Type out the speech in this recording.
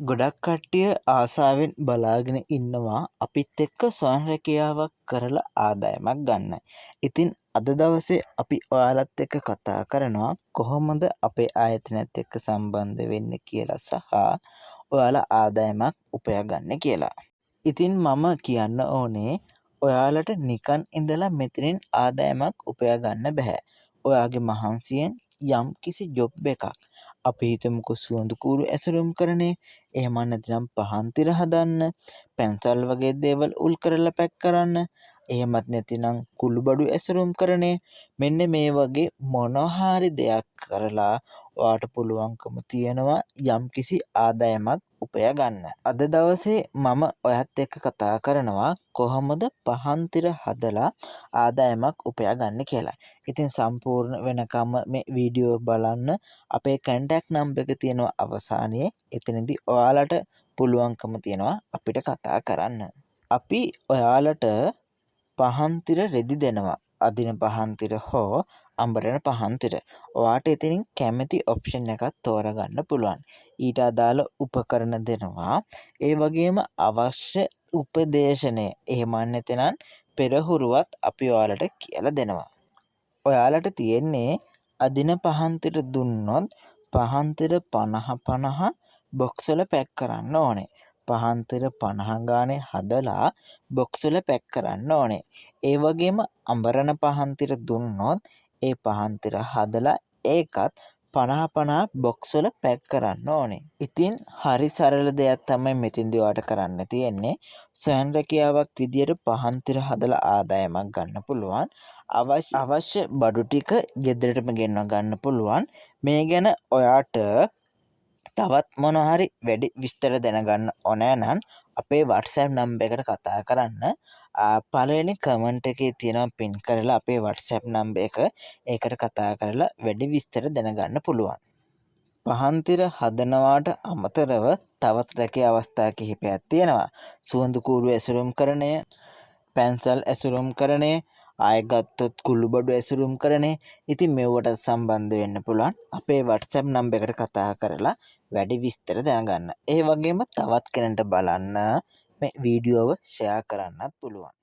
ගොඩක් කට්ටිය ආසාවෙන් බලාගෙන ඉන්නවා අපිත් එක්ක ස්වයං රැකියාවක් කරලා ආදායමක් ගන්න. ඉතින් අද දවසේ අපි ඔයාලත් එක්ක කතා කරනවා කොහොමද අපේ ආයතනයත් එක්ක සම්බන්ධ වෙන්නේ කියලා සහ ඔයාලා ආදායමක් උපයාගන්නේ කියලා. ඉතින් මම කියන්න ඕනේ ඔයාලට නිකන් ඉඳලා මෙතනින් ආදායමක් උපයා ගන්න බෑ. ඔයාගේ මහන්සියෙන් යම් කිසි ජොබ් එකක් අපි හිතමුකෝ සුවඳ කූරු ඇසුරුම් කරන්නේ, එහෙම නැත්නම් පහන් තිර හදන්න, පැන්සල් වගේ දේවල් උල් කරලා පැක් කරන්න, එහෙමත් නැතිනම් කුළුබඩු ඇසුරුම් කරන්නේ. මෙන්න මේ වගේ මොනවා හරි දෙයක් කරලා ඔයාට පුළුවන්කම තියෙනවා යම්කිසි ආදායමක් උපයා ගන්න. අද දවසේ මම ඔයත් එක්ක කතා කරනවා කොහොමද පහන් තිර හදලා ආදායමක් උපයා ගන්න කියලා. ඉතින් සම්පූර්ණ වෙනකම්ම මේ වීඩියෝ බලන්න. අපේ කන්ටැක්ට් නම්බර් එක තියෙනවා අවසානයේ. එතනදී ඔයාලට පුළුවන්කම තියෙනවා අපිට කතා කරන්න. අපි ඔයාලට පහන් තිර රෙදි දෙනවා. අදින පහන් තිර හෝ අඹරන පහන් තිර. ඔයාට එතනින් කැමති ඔප්ෂන් එකක් තෝරගන්න පුළුවන්. ඊට අදාළ උපකරණ දෙනවා. ඒ වගේම අවශ්‍ය උපදේශනය එහෙම නැත්නම් පෙරහුරුවත් අපි ඔයාලට කියලා දෙනවා. ඔයාලට තියෙන්නේ අදින පහන් තිර දුන්නොත් පහන් තිර 50 බොක්ස් වල පැක් කරන්න ඕනේ. පහන් තිර 50 ගානේ හදලා බොක්ස් වල පැක් කරන්න ඕනේ. ඒ වගේම අඹරන පහන් තිර දුන්නොත් ඒ පහන් තිර හදලා ඒකත් 50 බොක්ස් වල පැක් කරන්න ඕනේ. ඉතින් හරි සරල දෙයක් තමයි මෙතෙන්දී ඔයාලට කරන්න තියෙන්නේ. ස්වයං රැකියාවක් විදියට පහන් තිර හදලා ආදායමක් ගන්න පුළුවන්. අවශ්‍ය බඩු ටික ගෙදරටම ගෙන්ව ගන්න පුළුවන්. මේ ගැන ඔයාට තවත් මොනවා හරි වැඩි විස්තර දැනගන්න ඕනෑ නම් අපේ WhatsApp නම්බර් එකට කතා කරන්න. පළවෙනි කමෙන්ට් එකේ තියෙනවා පින් කරලා අපේ WhatsApp නම්බර් එක. ඒකට කතා කරලා වැඩි විස්තර දැනගන්න පුළුවන්. පහන් තිර හදනවාට අමතරව තවත් රැකියා අවස්ථා කිහිපයක් තියෙනවා. සුවඳ කූරු ඇසුරුම් කරණය, පැන්සල් ඇසුරුම් කරණය, ආයෙ ගත්තොත් කුළුබඩු ඇසුරුම් කරණය. ඉතින් මෙවට සම්බන්ධ වෙන්න පුළුවන් අපේ WhatsApp නම්බර් එකට කතා කරලා වැඩි විස්තර දැනගන්න. ඒ වගේම තවත් කෙනෙක්ට බලන්න මේ වීඩියෝව ෂෙයා කරන්නත් පුළුවන්.